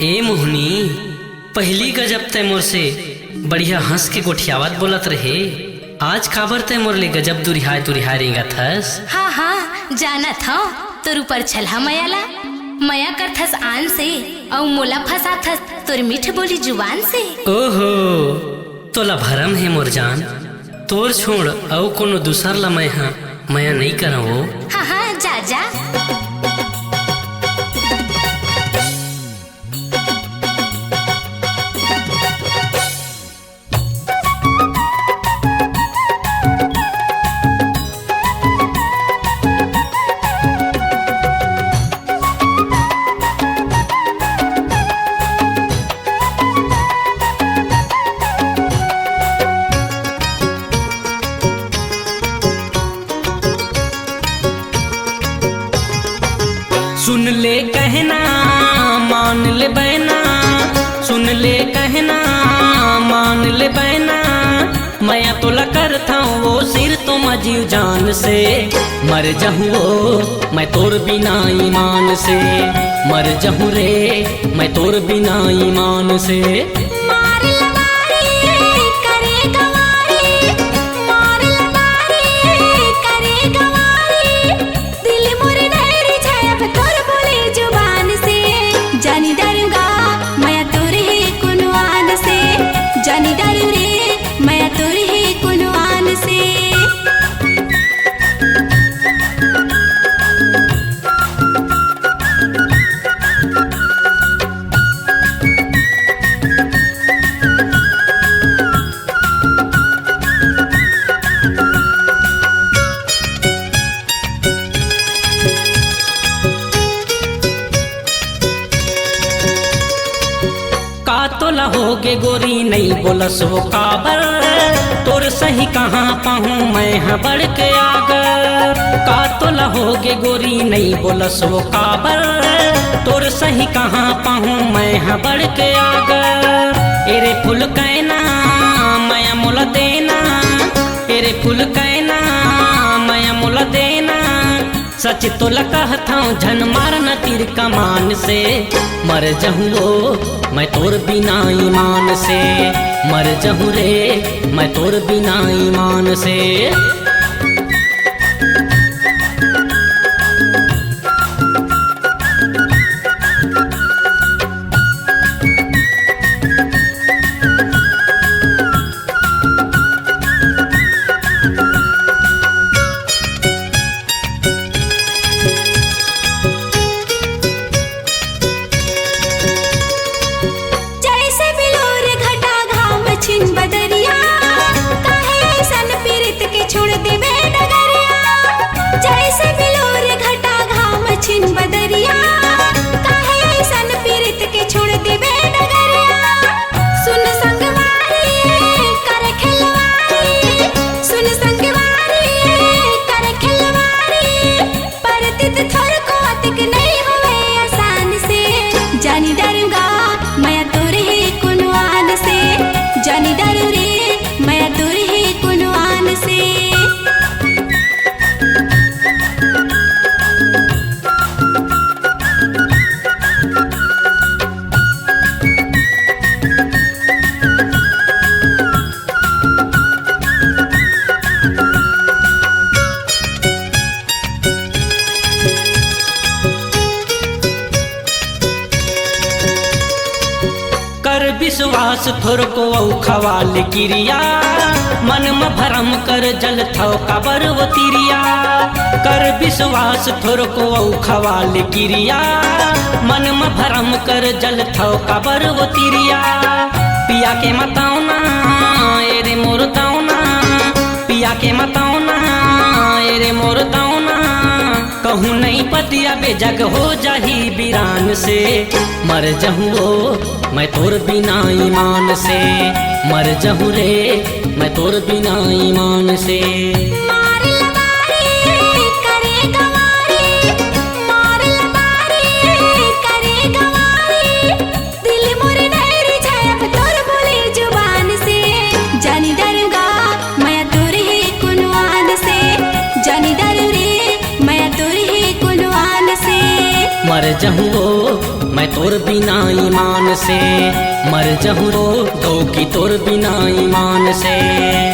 ए मोहनी, पहली गजब तय मोर से बढ़िया हंस के गोठियावत बोलत रहे। आज काबर तय मोर ले गजब दुरिहाय दुरिहाय रेंगत हस। हाँ हाँ जानत हूँ तोर ऊपर छलहा मयाला मया करथस आन से और मोला फसाथस तोर मीठ बोली जुबान से। ओहो, तोला भरम है मोर जान, तोर छोड़ औ कोनो दूसर ला मया नहीं करवो। हाँ हाँ जा जा। सुन ले कहना मान ले बैना, सुन ले कहना मान ले बैना, मैं तोला करता हूँ वो सिर तो मजीव जान से। मर जाऊँ वो मैं तोर बिना ईमान से, मर जाऊँ रे मैं तोर बिना ईमान से। तोला होगे गोरी नहीं बोला सो काबर, तोर सही कहाँ पाहूँ मैं हाँ बढ़ के आगर। का तोला होगे गोरी नहीं बोला सो काबर, तोर सही कहाँ पाहूँ मैं हाँ बढ़ के आगर। एरे फूल कहना मैं मोला देना, एरे फूल कहना मैं मोला देना, सच तोला कहता हूँ झन मारना तीर कमान से। मर जाऊँ वो मैं तोर बिना ईमान से, मर जाऊँ रे मैं तोर बिना ईमान से। विश्वास थोर को खवाल किरिया, मन में भरम कर जल थो कबर वो तिरिया। कर विश्वास थोर को खवाल किरिया, मन में भरम कर जल थो कबर वो तिरिया। पिया के मताऊना एरे मोर दाऊना, पिया के मताऊना एरे मोर दाऊना, कहूँ नहीं पतिया बेजग हो जाही बीरान से। मर जाऊँ वो मैं तोर बिना ईमान से, मर जाऊँ रे मैं तोर बिना ईमान से। मर जहूँ रो मैं तोर बिना ईमान से, मर जहूँ रो की तोर बिना ईमान से।